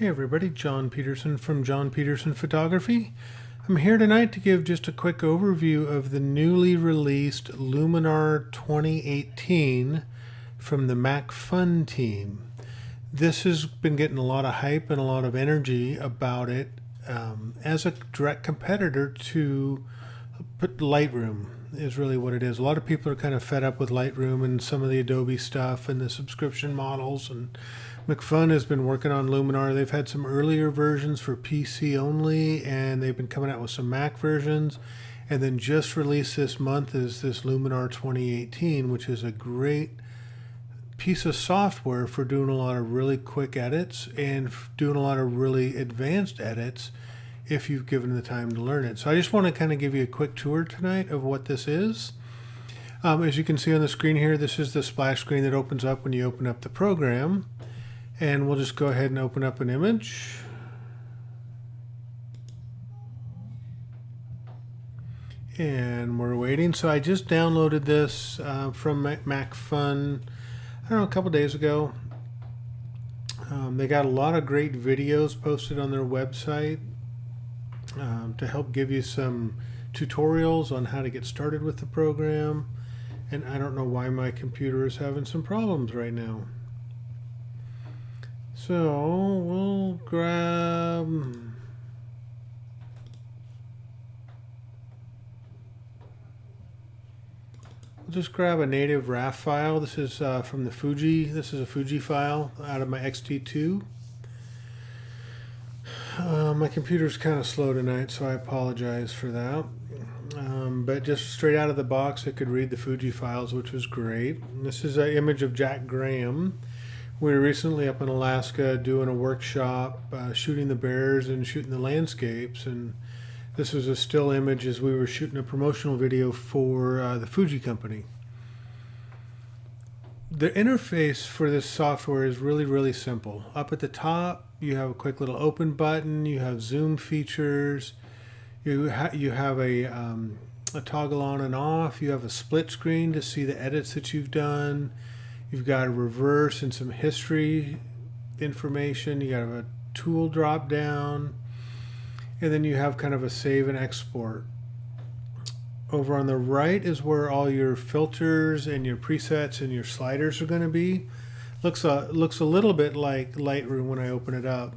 Hey everybody, John Peterson from John Peterson Photography. I'm here tonight to give just a quick overview of the newly released Luminar 2018 from the Mac Fun team. This has been getting a lot of hype and a lot of energy about it as a direct competitor to Lightroom is really what it is. A lot of people are kind of fed up with Lightroom and some of the Adobe stuff and the subscription models, and McFun has been working on Luminar. They've had some earlier versions for PC only, and they've been coming out with some Mac versions, and then just released this month is this Luminar 2018, which is a great piece of software for doing a lot of really quick edits and doing a lot of really advanced edits if you've given the time to learn it. So I just want to kind of give you a quick tour tonight of what this is. As you can see on the screen here, this is the splash screen that opens up when you open up the program. And we'll just go ahead and open up an image. And we're waiting. So I just downloaded this from Mac Fun, I don't know, a couple days ago. They got a lot of great videos posted on their website to help give you some tutorials on how to get started with the program. And I don't know why my computer is having some problems right now. So we'll just grab a native RAW file. This is from the Fuji. This is a Fuji file out of my X-T2. My computer's kind of slow tonight, so I apologize for that. But just straight out of the box, it could read the Fuji files, which was great. This is an image of Jack Graham. We were recently up in Alaska doing a workshop, shooting the bears and shooting the landscapes, and this was a still image as we were shooting a promotional video for the Fuji company. The interface for this software is really simple. Up at the top, you have a quick little open button, you have zoom features, you have a toggle on and off, you have a split screen to see the edits that you've done. You've got a reverse and some history information. You got a tool drop down, and then you have kind of a save and export. Over on the right is where all your filters and your presets and your sliders are going to be. Looks a little bit like Lightroom when I open it up.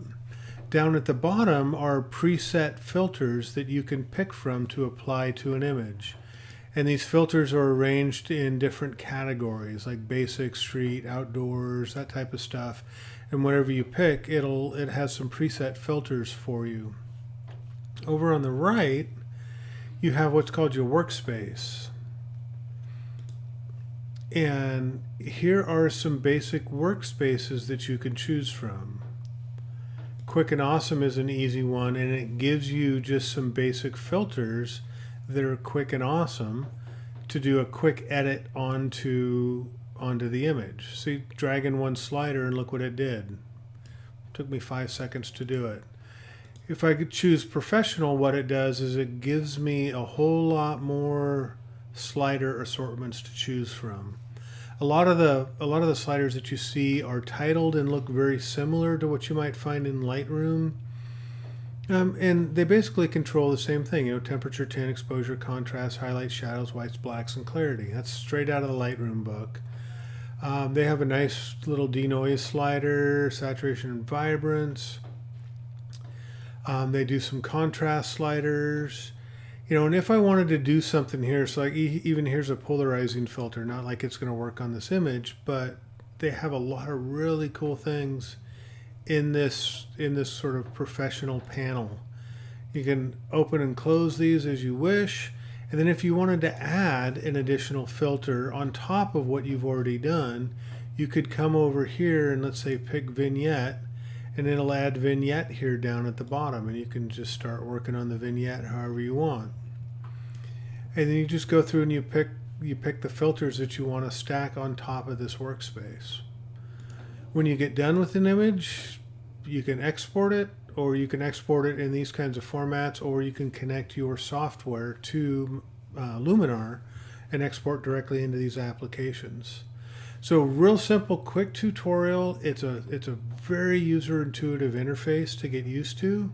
Down at the bottom are preset filters that you can pick from to apply to an image. And these filters are arranged in different categories, like basic, street, outdoors, that type of stuff. And whatever you pick, it has some preset filters for you. Over on the right, you have what's called your workspace. And here are some basic workspaces that you can choose from. Quick and Awesome is an easy one, and it gives you just some basic filters that are quick and awesome to do a quick edit onto the image. See, drag in one slider and look what it did. Took me 5 seconds to do it. If I could choose Professional, what it does is it gives me a whole lot more slider assortments to choose from. A lot of the sliders that you see are titled and look very similar to what you might find in Lightroom. And they basically control the same thing, you know, temperature, tint, exposure, contrast, highlights, shadows, whites, blacks, and clarity. That's straight out of the Lightroom book. They have a nice little denoise slider, saturation and vibrance. They do some contrast sliders. You know, and if I wanted to do something here, so like even here's a polarizing filter, not like it's going to work on this image, but they have a lot of really cool things in this sort of professional panel. You can open and close these as you wish, and then if you wanted to add an additional filter on top of what you've already done, you could come over here and let's say pick vignette, and it'll add vignette here down at the bottom, and you can just start working on the vignette however you want. And then you just go through and you pick the filters that you want to stack on top of this workspace. When you get done with an image, you can export it, or you can export it in these kinds of formats, or you can connect your software to Luminar and export directly into these applications. So real simple, quick tutorial. It's a very user intuitive interface to get used to.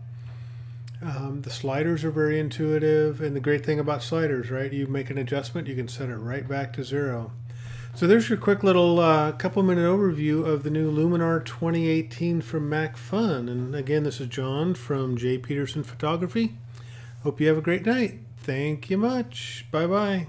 The sliders are very intuitive, and the great thing about sliders, right? You make an adjustment, you can set it right back to 0. So there's your quick little couple-minute overview of the new Luminar 2018 from Mac Fun. And again, this is John from J. Peterson Photography. Hope you have a great night. Thank you much. Bye-bye.